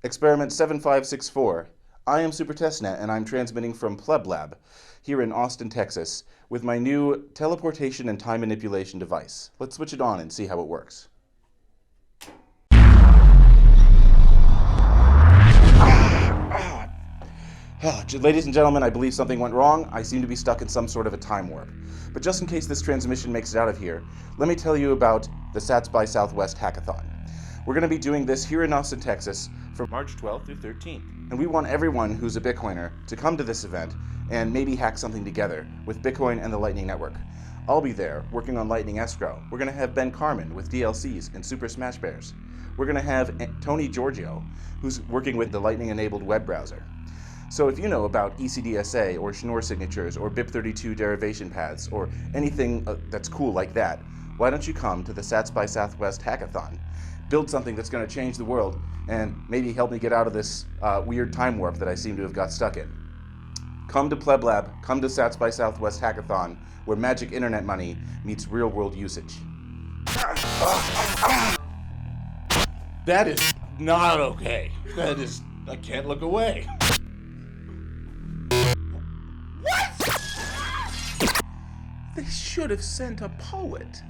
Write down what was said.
Experiment 7564. I am Super Testnet, and I'm transmitting from Pleb Lab here in Austin, Texas, with my new teleportation and time manipulation device. Let's switch it on and see how it works. Ladies and gentlemen, I believe something went wrong. I seem to be stuck in some sort of a time warp. But just in case this transmission makes it out of here, let me tell you about the Sats by Southwest Hackathon. We're going to be doing this here in Austin, Texas from March 12th through 13th. And we want everyone who's a Bitcoiner to come to this event and maybe hack something together with Bitcoin and the Lightning Network. I'll be there working on Lightning Escrow. We're going to have Ben Carmen with DLCs and Super Smash Bears. We're going to have Tony Giorgio, who's working with the Lightning-enabled web browser. So if you know about ECDSA or Schnorr signatures or BIP32 derivation paths or anything that's cool like that, why don't you come to the Sats by Southwest Hackathon? Build something that's going to change the world and maybe help me get out of this weird time warp that I seem to have got stuck in. Come to PlebLab, come to Sats by Southwest Hackathon, where magic internet money meets real-world usage. That is not okay. That is... I can't look away. They should have sent a poet.